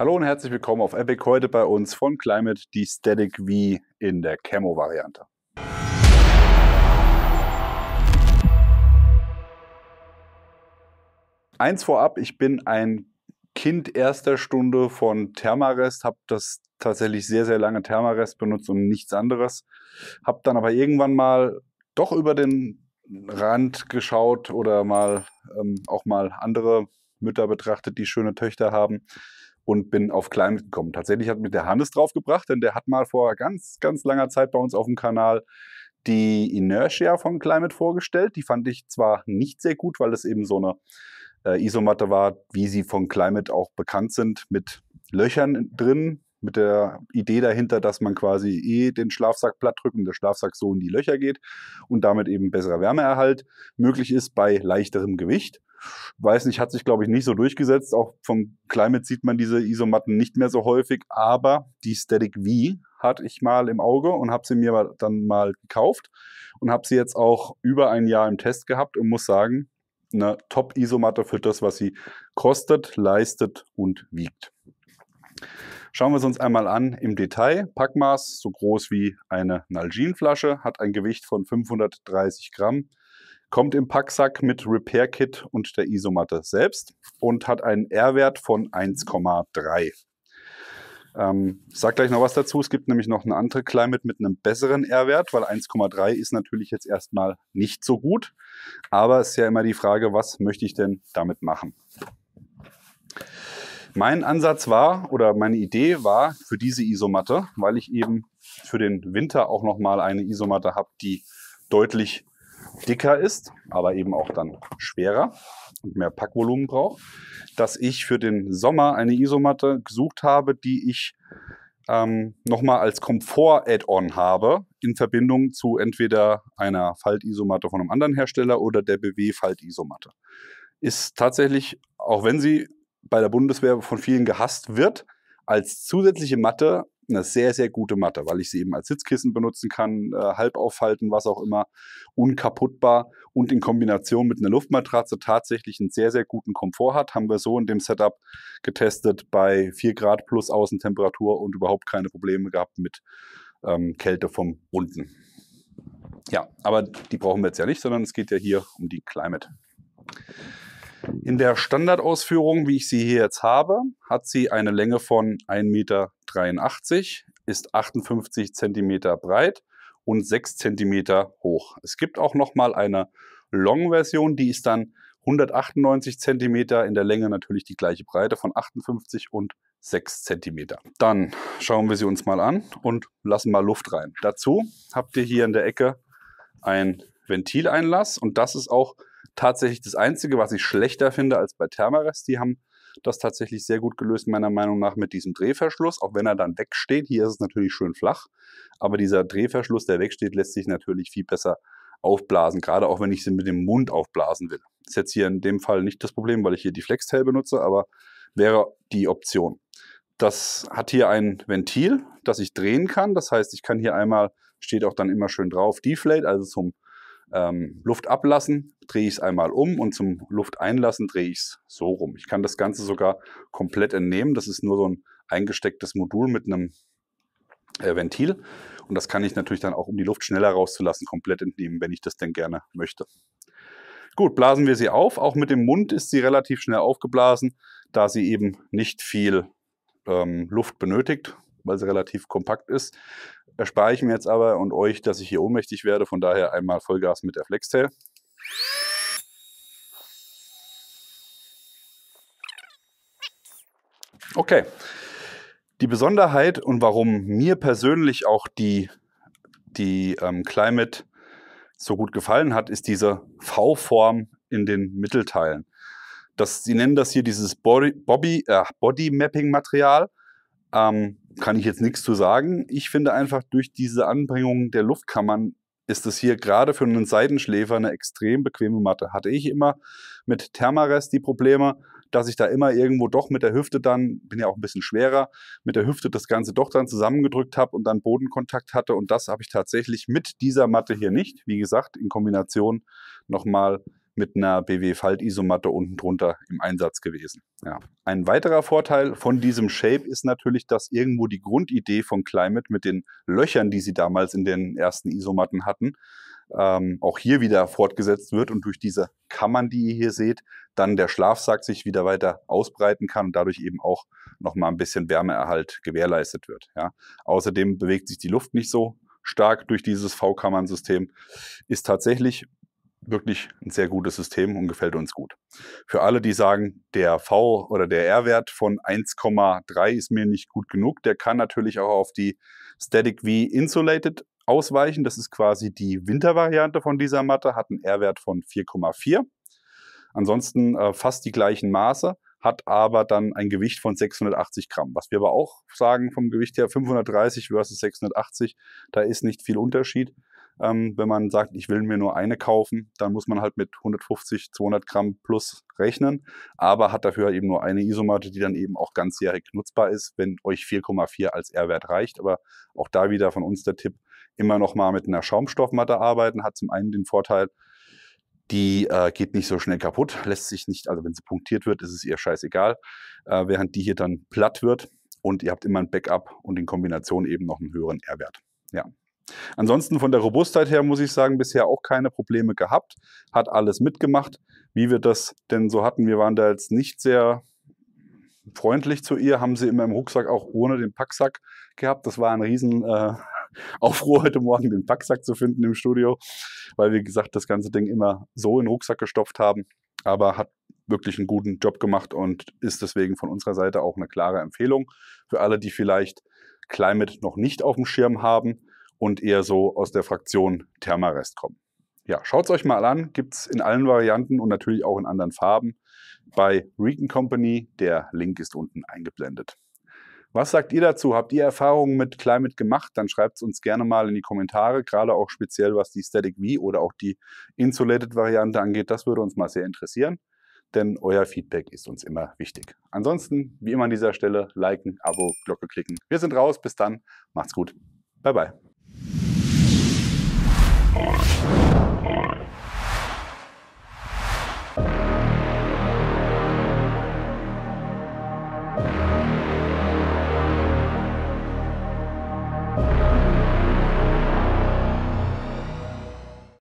Hallo und herzlich willkommen auf Epic. Heute bei uns von Climate die Static V in der Camo-Variante. Eins vorab, ich bin ein Kind erster Stunde von Thermarest, habe das tatsächlich sehr, sehr lange Thermarest benutzt und nichts anderes. Habe dann aber irgendwann mal doch über den Rand geschaut oder auch mal andere Mütter betrachtet, die schöne Töchter haben. Und bin auf Climate gekommen. Tatsächlich hat mich der Hannes draufgebracht, denn der hat mal vor ganz, ganz langer Zeit bei uns auf dem Kanal die Inertia von Climate vorgestellt. Die fand ich zwar nicht sehr gut, weil es eben so eine Isomatte war, wie sie von Climate auch bekannt sind, mit Löchern drin, mit der Idee dahinter, dass man quasi den Schlafsack platt drückt und der Schlafsack so in die Löcher geht und damit eben besserer Wärmeerhalt möglich ist bei leichterem Gewicht. Weiß nicht, hat sich, glaube ich, nicht so durchgesetzt. Auch vom Climate sieht man diese Isomatten nicht mehr so häufig. Aber die Static V hatte ich mal im Auge und habe sie mir dann mal gekauft und habe sie jetzt auch über ein Jahr im Test gehabt und muss sagen, eine Top-Isomatte für das, was sie kostet, leistet und wiegt. Schauen wir es uns einmal an im Detail. Packmaß so groß wie eine Nalgene-Flasche, hat ein Gewicht von 530 Gramm. Kommt im Packsack mit Repair Kit und der Isomatte selbst und hat einen R-Wert von 1,3. Ich sage gleich noch was dazu. Es gibt nämlich noch eine andere Climate mit einem besseren R-Wert, weil 1,3 ist natürlich jetzt erstmal nicht so gut. Aber es ist ja immer die Frage, was möchte ich denn damit machen? Mein Ansatz war, oder meine Idee war für diese Isomatte, weil ich eben für den Winter auch nochmal eine Isomatte habe, die deutlich dicker ist, aber eben auch dann schwerer und mehr Packvolumen braucht, dass ich für den Sommer eine Isomatte gesucht habe, die ich nochmal als Komfort-Add-on habe, in Verbindung zu entweder einer Faltisomatte von einem anderen Hersteller oder der BW-Faltisomatte. Ist tatsächlich, auch wenn sie bei der Bundeswehr von vielen gehasst wird, als zusätzliche Matte eine sehr, sehr gute Matte, weil ich sie eben als Sitzkissen benutzen kann, halb aufhalten, was auch immer, unkaputtbar und in Kombination mit einer Luftmatratze tatsächlich einen sehr, sehr guten Komfort hat. Haben wir so in dem Setup getestet bei 4 Grad plus Außentemperatur und überhaupt keine Probleme gehabt mit Kälte vom unten. Ja, aber die brauchen wir jetzt ja nicht, sondern es geht ja hier um die Climate. In der Standardausführung, wie ich sie hier jetzt habe, hat sie eine Länge von 1,83 Meter, ist 58 cm breit und 6 cm hoch. Es gibt auch nochmal eine Long-Version, die ist dann 198 cm, in der Länge natürlich die gleiche Breite von 58 und 6 cm. Dann schauen wir sie uns mal an und lassen mal Luft rein. Dazu habt ihr hier in der Ecke ein Ventileinlass und das ist auch tatsächlich das Einzige, was ich schlechter finde als bei Thermarest. Die haben das tatsächlich sehr gut gelöst, meiner Meinung nach, mit diesem Drehverschluss, auch wenn er dann wegsteht. Hier ist es natürlich schön flach, aber dieser Drehverschluss, der wegsteht, lässt sich natürlich viel besser aufblasen, gerade auch wenn ich sie mit dem Mund aufblasen will. Ist jetzt hier in dem Fall nicht das Problem, weil ich hier die Flextail benutze, aber wäre die Option. Das hat hier ein Ventil, das ich drehen kann. Das heißt, ich kann hier einmal, steht auch dann immer schön drauf, Deflate, also zum Luft ablassen, drehe ich es einmal um und zum Luft einlassen drehe ich es so rum. Ich kann das Ganze sogar komplett entnehmen. Das ist nur so ein eingestecktes Modul mit einem Ventil und das kann ich natürlich dann auch, um die Luft schneller rauszulassen, komplett entnehmen, wenn ich das denn gerne möchte. Gut, blasen wir sie auf. Auch mit dem Mund ist sie relativ schnell aufgeblasen, da sie eben nicht viel Luft benötigt, weil sie relativ kompakt ist. Erspare ich mir jetzt aber und euch, dass ich hier ohnmächtig werde. Von daher einmal Vollgas mit der Flextail. Okay. Die Besonderheit und warum mir persönlich auch die Climate so gut gefallen hat, ist diese V-Form in den Mittelteilen. Sie nennen das hier dieses Body-Mapping-Material. Kann ich jetzt nichts zu sagen. Ich finde einfach, durch diese Anbringung der Luftkammern ist es hier gerade für einen Seitenschläfer eine extrem bequeme Matte. Hatte ich immer mit Thermarest die Probleme, dass ich da immer irgendwo doch mit der Hüfte dann, bin ja auch ein bisschen schwerer, mit der Hüfte das Ganze doch dann zusammengedrückt habe und dann Bodenkontakt hatte. Und das habe ich tatsächlich mit dieser Matte hier nicht. Wie gesagt, in Kombination nochmal mit einer BW-Falt-Isomatte unten drunter im Einsatz gewesen. Ja. Ein weiterer Vorteil von diesem Shape ist natürlich, dass irgendwo die Grundidee von Climate mit den Löchern, die sie damals in den ersten Isomatten hatten, auch hier wieder fortgesetzt wird und durch diese Kammern, die ihr hier seht, dann der Schlafsack sich wieder weiter ausbreiten kann und dadurch eben auch nochmal ein bisschen Wärmeerhalt gewährleistet wird. Ja. Außerdem bewegt sich die Luft nicht so stark durch dieses V-Kammern-System. Ist tatsächlich wirklich ein sehr gutes System und gefällt uns gut. Für alle, die sagen, der V- oder der R-Wert von 1,3 ist mir nicht gut genug, der kann natürlich auch auf die Static V Insulated ausweichen. Das ist quasi die Wintervariante von dieser Matte, hat einen R-Wert von 4,4. Ansonsten fast die gleichen Maße, hat aber dann ein Gewicht von 680 Gramm. Was wir aber auch sagen vom Gewicht her, 530 versus 680, da ist nicht viel Unterschied. Wenn man sagt, ich will mir nur eine kaufen, dann muss man halt mit 150, 200 Gramm plus rechnen, aber hat dafür eben nur eine Isomatte, die dann eben auch ganzjährig nutzbar ist, wenn euch 4,4 als R-Wert reicht. Aber auch da wieder von uns der Tipp, immer noch mal mit einer Schaumstoffmatte arbeiten, hat zum einen den Vorteil, die geht nicht so schnell kaputt, lässt sich nicht, also wenn sie punktiert wird, ist es ihr scheißegal, während die hier dann platt wird und ihr habt immer ein Backup und in Kombination eben noch einen höheren R-Wert. Ja. Ansonsten von der Robustheit her muss ich sagen, bisher auch keine Probleme gehabt, hat alles mitgemacht. Wie wir das denn so hatten, wir waren da jetzt nicht sehr freundlich zu ihr, haben sie immer im Rucksack auch ohne den Packsack gehabt. Das war ein riesen Aufruhr heute Morgen, den Packsack zu finden im Studio, weil wir, wie gesagt, das ganze Ding immer so in den Rucksack gestopft haben, aber hat wirklich einen guten Job gemacht und ist deswegen von unserer Seite auch eine klare Empfehlung für alle, die vielleicht Climate noch nicht auf dem Schirm haben und eher so aus der Fraktion Thermarest kommen. Ja, schaut es euch mal an, gibt es in allen Varianten und natürlich auch in anderen Farben bei Reton Company. Der Link ist unten eingeblendet. Was sagt ihr dazu? Habt ihr Erfahrungen mit Climate gemacht? Dann schreibt es uns gerne mal in die Kommentare, gerade auch speziell was die Static V oder auch die Insulated Variante angeht. Das würde uns mal sehr interessieren, denn euer Feedback ist uns immer wichtig. Ansonsten, wie immer an dieser Stelle, liken, Abo, Glocke klicken. Wir sind raus, bis dann, macht's gut, bye bye.